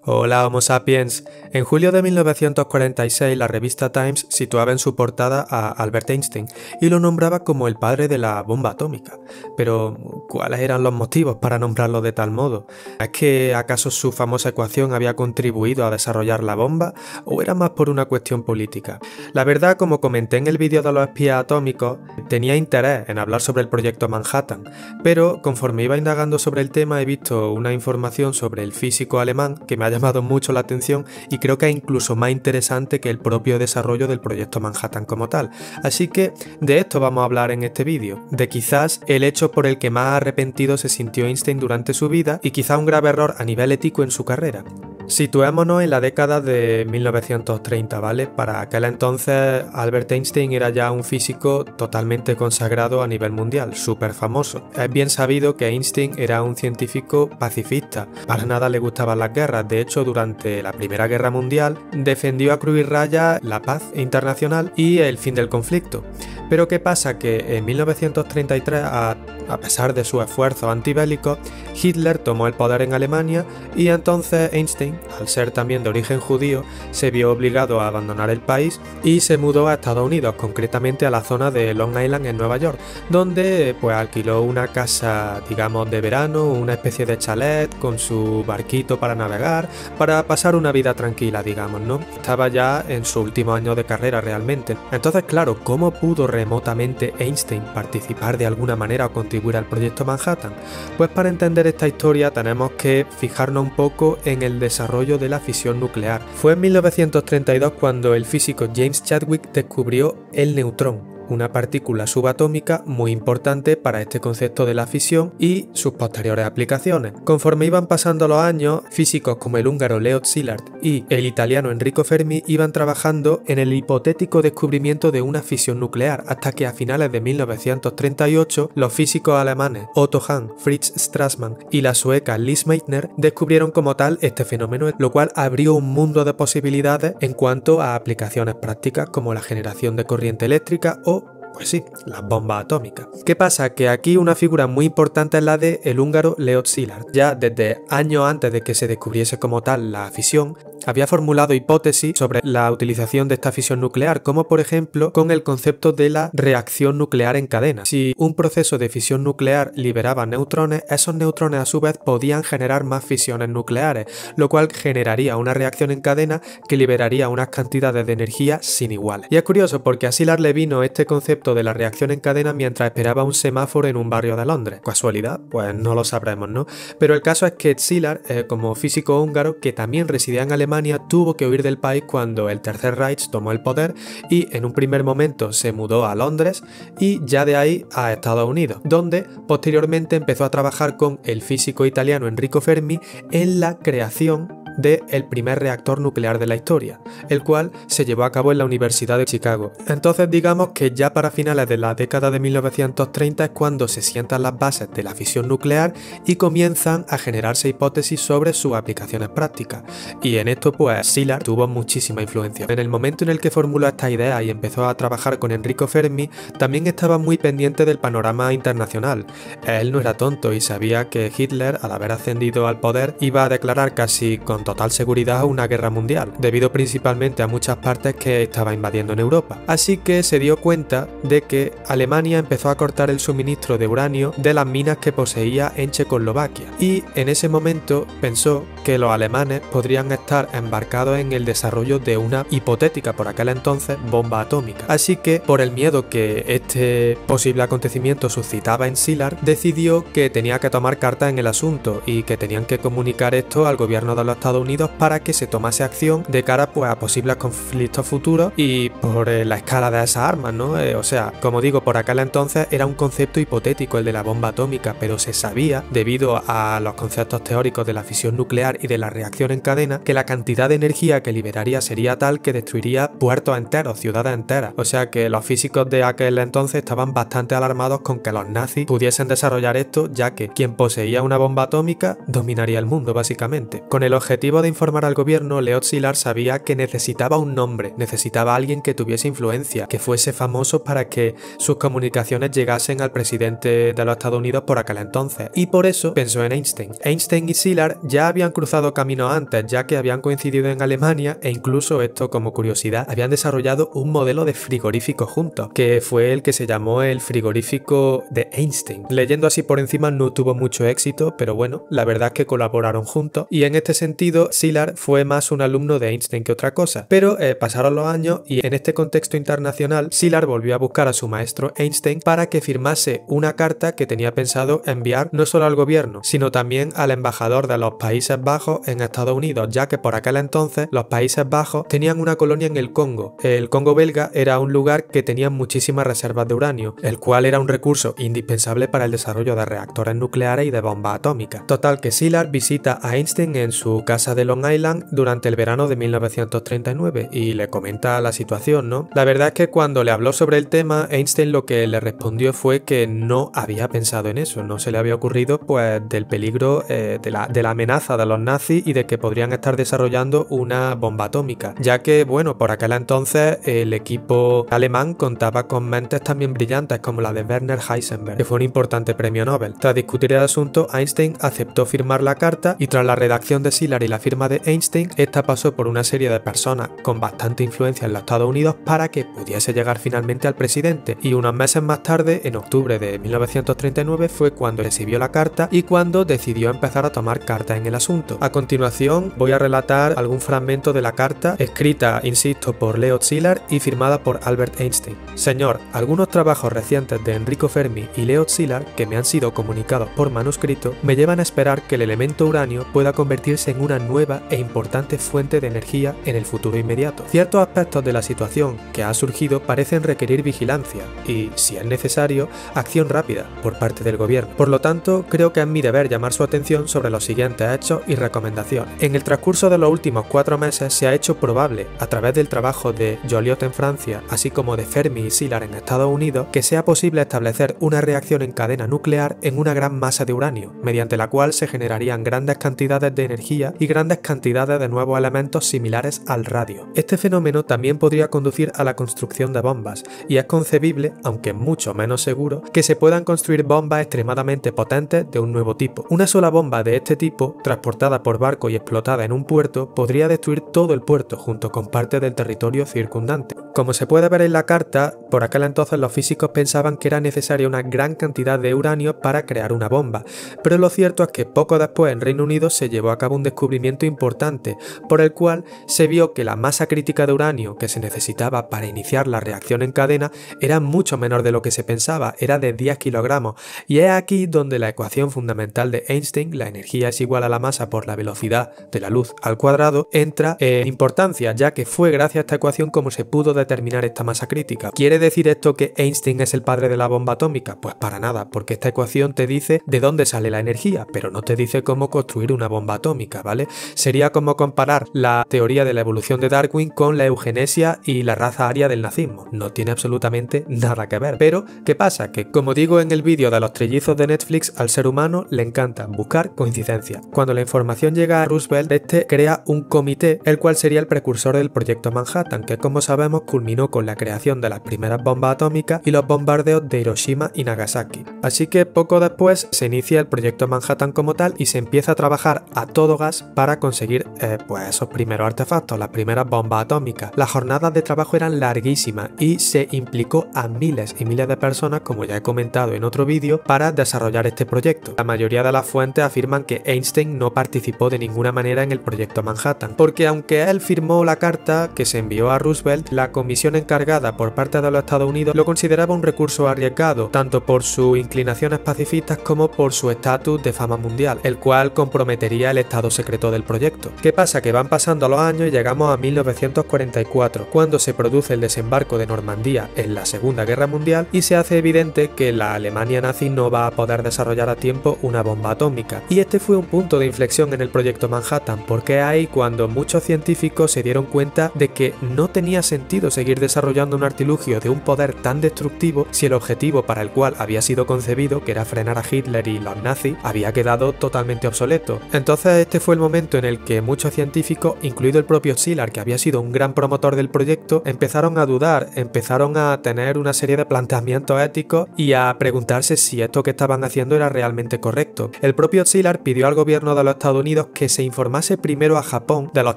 Hola Homo sapiens. En julio de 1946 la revista Times situaba en su portada a Albert Einstein y lo nombraba como el padre de la bomba atómica. Pero, ¿cuáles eran los motivos para nombrarlo de tal modo? ¿Es que acaso su famosa ecuación había contribuido a desarrollar la bomba o era más por una cuestión política? La verdad, como comenté en el vídeo de los espías atómicos, tenía interés en hablar sobre el proyecto Manhattan, pero conforme iba indagando sobre el tema he visto una información sobre el físico alemán que me ha llamado mucho la atención y creo que es incluso más interesante que el propio desarrollo del proyecto Manhattan como tal. Así que de esto vamos a hablar en este vídeo, de quizás el hecho por el que más arrepentido se sintió Einstein durante su vida y quizá un grave error a nivel ético en su carrera. Situémonos en la década de 1930, ¿vale? Para aquel entonces Albert Einstein era ya un físico totalmente consagrado a nivel mundial, súper famoso. Es bien sabido que Einstein era un científico pacifista, para nada le gustaban las guerras, de hecho durante la Primera Guerra Mundial defendió a cruz y raya la paz internacional y el fin del conflicto. Pero ¿qué pasa? Que en 1933, a pesar de sus esfuerzos antibélicos, Hitler tomó el poder en Alemania y entonces Einstein, al ser también de origen judío, se vio obligado a abandonar el país y se mudó a Estados Unidos, concretamente a la zona de Long Island en Nueva York, donde pues alquiló una casa, digamos, de verano, una especie de chalet con su barquito para navegar, para pasar una vida tranquila, digamos, ¿no? Estaba ya en su último año de carrera realmente. Entonces, claro, ¿cómo pudo remotamente Einstein participar de alguna manera o contribuir al proyecto Manhattan? Pues para entender esta historia tenemos que fijarnos un poco en el desarrollo de la fisión nuclear. Fue en 1932 cuando el físico James Chadwick descubrió el neutrón, una partícula subatómica muy importante para este concepto de la fisión y sus posteriores aplicaciones. Conforme iban pasando los años, físicos como el húngaro Leo Szilard y el italiano Enrico Fermi iban trabajando en el hipotético descubrimiento de una fisión nuclear, hasta que a finales de 1938 los físicos alemanes Otto Hahn, Fritz Strassmann y la sueca Lise Meitner descubrieron como tal este fenómeno, lo cual abrió un mundo de posibilidades en cuanto a aplicaciones prácticas como la generación de corriente eléctrica o pues sí, las bombas atómicas. ¿Qué pasa? Que aquí una figura muy importante es la de el húngaro Leo Szilard. Ya desde años antes de que se descubriese como tal la fisión, había formulado hipótesis sobre la utilización de esta fisión nuclear, como por ejemplo con el concepto de la reacción nuclear en cadena. Si un proceso de fisión nuclear liberaba neutrones, esos neutrones a su vez podían generar más fisiones nucleares, lo cual generaría una reacción en cadena que liberaría unas cantidades de energía sin iguales. Y es curioso porque a Szilard le vino este concepto de la reacción en cadena mientras esperaba un semáforo en un barrio de Londres. ¿Casualidad? Pues no lo sabremos, ¿no? Pero el caso es que Szilard, como físico húngaro que también residía en Alemania, tuvo que huir del país cuando el Tercer Reich tomó el poder y en un primer momento se mudó a Londres y ya de ahí a Estados Unidos, donde posteriormente empezó a trabajar con el físico italiano Enrico Fermi en la creación del primer reactor nuclear de la historia, el cual se llevó a cabo en la Universidad de Chicago. Entonces digamos que ya para finales de la década de 1930 es cuando se sientan las bases de la fisión nuclear y comienzan a generarse hipótesis sobre sus aplicaciones prácticas. Y en esto pues Szilard tuvo muchísima influencia. En el momento en el que formuló esta idea y empezó a trabajar con Enrico Fermi, también estaba muy pendiente del panorama internacional. Él no era tonto y sabía que Hitler, al haber ascendido al poder, iba a declarar casi con total seguridad una guerra mundial, debido principalmente a muchas partes que estaba invadiendo en Europa. Así que se dio cuenta de que Alemania empezó a cortar el suministro de uranio de las minas que poseía en Checoslovaquia, y en ese momento pensó que los alemanes podrían estar embarcados en el desarrollo de una hipotética por aquel entonces bomba atómica. Así que, por el miedo que este posible acontecimiento suscitaba en Szilard, decidió que tenía que tomar cartas en el asunto y que tenían que comunicar esto al gobierno de los Estados Unidos para que se tomase acción de cara pues a posibles conflictos futuros y por la escala de esas armas, ¿no? O sea, como digo, por aquel entonces era un concepto hipotético el de la bomba atómica, pero se sabía, debido a los conceptos teóricos de la fisión nuclear y de la reacción en cadena, que la cantidad de energía que liberaría sería tal que destruiría puertos enteros, ciudades enteras. O sea que los físicos de aquel entonces estaban bastante alarmados con que los nazis pudiesen desarrollar esto, ya que quien poseía una bomba atómica dominaría el mundo básicamente. Con el objetivo objetivo de informar al gobierno, Leon Szilard sabía que necesitaba un nombre, necesitaba a alguien que tuviese influencia, que fuese famoso para que sus comunicaciones llegasen al presidente de los Estados Unidos por aquel entonces, y por eso pensó en Einstein. Einstein y Szilard ya habían cruzado caminos antes, ya que habían coincidido en Alemania e incluso, esto como curiosidad, habían desarrollado un modelo de frigorífico juntos, que fue el que se llamó el frigorífico de Einstein. Leyendo así por encima no tuvo mucho éxito, pero bueno, la verdad es que colaboraron juntos y en este sentido Szilard fue más un alumno de Einstein que otra cosa. Pero pasaron los años y en este contexto internacional Szilard volvió a buscar a su maestro Einstein para que firmase una carta que tenía pensado enviar no solo al gobierno, sino también al embajador de los Países Bajos en Estados Unidos, ya que por aquel entonces los Países Bajos tenían una colonia en el Congo. El Congo belga era un lugar que tenía muchísimas reservas de uranio, el cual era un recurso indispensable para el desarrollo de reactores nucleares y de bombas atómicas. Total que Szilard visita a Einstein en su casa de Long Island durante el verano de 1939 y le comenta la situación, ¿no? La verdad es que cuando le habló sobre el tema, Einstein lo que le respondió fue que no había pensado en eso, no se le había ocurrido pues del peligro de la amenaza de los nazis y de que podrían estar desarrollando una bomba atómica, ya que bueno, por aquel entonces el equipo alemán contaba con mentes también brillantes como la de Werner Heisenberg, que fue un importante premio Nobel. Tras discutir el asunto, Einstein aceptó firmar la carta y tras la redacción de Szilard y la firma de Einstein, esta pasó por una serie de personas con bastante influencia en los Estados Unidos para que pudiese llegar finalmente al presidente, y unos meses más tarde, en octubre de 1939, fue cuando recibió la carta y cuando decidió empezar a tomar cartas en el asunto. A continuación voy a relatar algún fragmento de la carta, escrita, insisto, por Leon Szilard y firmada por Albert Einstein. Señor, algunos trabajos recientes de Enrico Fermi y Leon Szilard, que me han sido comunicados por manuscrito, me llevan a esperar que el elemento uranio pueda convertirse en una nueva e importante fuente de energía en el futuro inmediato. Ciertos aspectos de la situación que ha surgido parecen requerir vigilancia y, si es necesario, acción rápida por parte del gobierno. Por lo tanto, creo que es mi deber llamar su atención sobre los siguientes hechos y recomendaciones. En el transcurso de los últimos 4 meses se ha hecho probable, a través del trabajo de Joliot en Francia, así como de Fermi y Szilard en Estados Unidos, que sea posible establecer una reacción en cadena nuclear en una gran masa de uranio, mediante la cual se generarían grandes cantidades de energía y grandes cantidades de nuevos elementos similares al radio. Este fenómeno también podría conducir a la construcción de bombas, y es concebible, aunque mucho menos seguro, que se puedan construir bombas extremadamente potentes de un nuevo tipo. Una sola bomba de este tipo, transportada por barco y explotada en un puerto, podría destruir todo el puerto junto con parte del territorio circundante. Como se puede ver en la carta, por aquel entonces los físicos pensaban que era necesaria una gran cantidad de uranio para crear una bomba, pero lo cierto es que poco después en Reino Unido se llevó a cabo un descubrimiento importante, por el cual se vio que la masa crítica de uranio que se necesitaba para iniciar la reacción en cadena era mucho menor de lo que se pensaba, era de 10 kilogramos, y es aquí donde la ecuación fundamental de Einstein, la energía es igual a la masa por la velocidad de la luz al cuadrado, entra en importancia, ya que fue gracias a esta ecuación como se pudo determinar esta masa crítica. ¿Quiere decir esto que Einstein es el padre de la bomba atómica? Pues para nada, porque esta ecuación te dice de dónde sale la energía, pero no te dice cómo construir una bomba atómica, ¿vale? Sería como comparar la teoría de la evolución de Darwin con la eugenesia y la raza aria del nazismo. No tiene absolutamente nada que ver. Pero, ¿qué pasa? Que, como digo en el vídeo de los trellizos de Netflix, al ser humano le encanta buscar coincidencias. Cuando la información llega a Roosevelt, este crea un comité, el cual sería el precursor del proyecto Manhattan, que como sabemos culminó con la creación de las primeras bombas atómicas y los bombardeos de Hiroshima y Nagasaki. Así que poco después se inicia el proyecto Manhattan como tal y se empieza a trabajar a todo gas para conseguir pues esos primeros artefactos, las primeras bombas atómicas. Las jornadas de trabajo eran larguísimas y se implicó a miles y miles de personas, como ya he comentado en otro vídeo, para desarrollar este proyecto. La mayoría de las fuentes afirman que Einstein no participó de ninguna manera en el proyecto Manhattan, porque aunque él firmó la carta que se envió a Roosevelt, la comisión encargada por parte de los Estados Unidos lo consideraba un recurso arriesgado, tanto por sus inclinaciones pacifistas como por su estatus de fama mundial, el cual comprometería el estado secreto del proyecto. ¿Qué pasa? Que van pasando los años y llegamos a 1944, cuando se produce el desembarco de Normandía en la Segunda Guerra Mundial y se hace evidente que la Alemania nazi no va a poder desarrollar a tiempo una bomba atómica. Y este fue un punto de inflexión en el proyecto Manhattan, porque es ahí cuando muchos científicos se dieron cuenta de que no tenía sentido seguir desarrollando un artilugio de un poder tan destructivo si el objetivo para el cual había sido concebido, que era frenar a Hitler y los nazis, había quedado totalmente obsoleto. Entonces este fue el momento momento en el que muchos científicos, incluido el propio Szilard, que había sido un gran promotor del proyecto, empezaron a dudar, empezaron a tener una serie de planteamientos éticos y a preguntarse si esto que estaban haciendo era realmente correcto. El propio Szilard pidió al gobierno de los Estados Unidos que se informase primero a Japón de los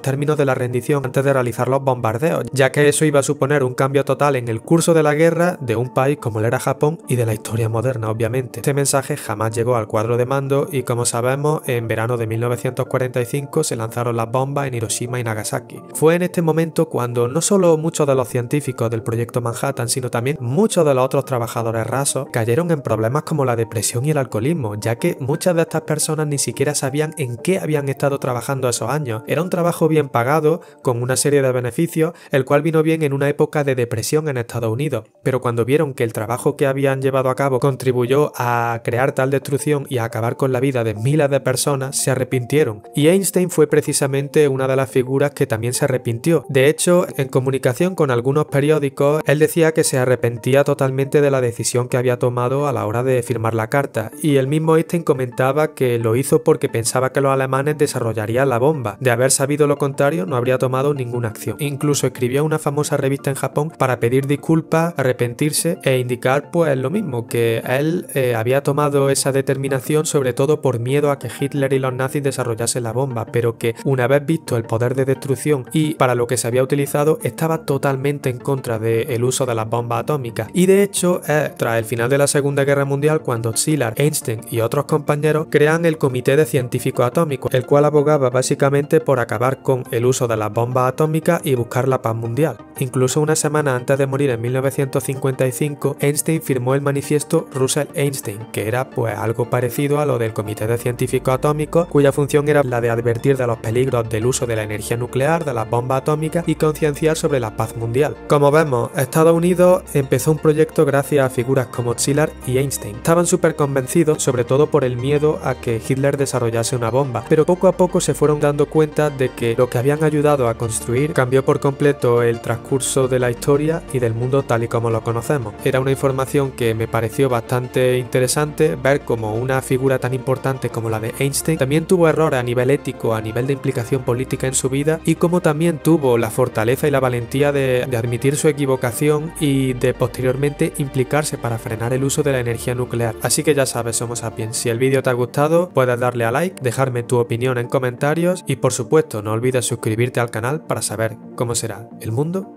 términos de la rendición antes de realizar los bombardeos, ya que eso iba a suponer un cambio total en el curso de la guerra de un país como lo era Japón y de la historia moderna, obviamente. Este mensaje jamás llegó al cuadro de mando y, como sabemos, en verano de 1945 se lanzaron las bombas en Hiroshima y Nagasaki. Fue en este momento cuando no solo muchos de los científicos del proyecto Manhattan, sino también muchos de los otros trabajadores rasos cayeron en problemas como la depresión y el alcoholismo, ya que muchas de estas personas ni siquiera sabían en qué habían estado trabajando esos años. Era un trabajo bien pagado, con una serie de beneficios, el cual vino bien en una época de depresión en Estados Unidos, pero cuando vieron que el trabajo que habían llevado a cabo contribuyó a crear tal destrucción y a acabar con la vida de miles de personas, se arrepintieron. Y Einstein fue precisamente una de las figuras que también se arrepintió. De hecho, en comunicación con algunos periódicos, él decía que se arrepentía totalmente de la decisión que había tomado a la hora de firmar la carta, y el mismo Einstein comentaba que lo hizo porque pensaba que los alemanes desarrollarían la bomba. De haber sabido lo contrario, no habría tomado ninguna acción. Incluso escribió una famosa revista en Japón para pedir disculpas, arrepentirse e indicar pues lo mismo, que él había tomado esa determinación sobre todo por miedo a que Hitler y los nazis desarrollasen la bomba, pero que una vez visto el poder de destrucción y para lo que se había utilizado, estaba totalmente en contra del uso de las bombas atómicas. Y de hecho, tras el final de la Segunda Guerra Mundial, cuando Szilard, Einstein y otros compañeros crean el Comité de Científicos Atómicos, el cual abogaba básicamente por acabar con el uso de las bombas atómicas y buscar la paz mundial. Incluso una semana antes de morir en 1955, Einstein firmó el manifiesto Russell-Einstein, que era pues algo parecido a lo del Comité de Científicos Atómicos, cuya función era la de advertir de los peligros del uso de la energía nuclear, de las bombas atómicas y concienciar sobre la paz mundial. Como vemos, Estados Unidos empezó un proyecto gracias a figuras como Szilard y Einstein. Estaban súper convencidos, sobre todo por el miedo a que Hitler desarrollase una bomba, pero poco a poco se fueron dando cuenta de que lo que habían ayudado a construir cambió por completo el transcurso de la historia y del mundo tal y como lo conocemos. Era una información que me pareció bastante interesante ver cómo una figura tan importante como la de Einstein también tuvo errores a nivel ético, a nivel de implicación política en su vida, y cómo también tuvo la fortaleza y la valentía de admitir su equivocación y de posteriormente implicarse para frenar el uso de la energía nuclear. Así que ya sabes, Homo sapiens, si el vídeo te ha gustado, puedes darle a like, dejarme tu opinión en comentarios y por supuesto no olvides suscribirte al canal para saber cómo será el mundo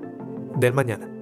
del mañana.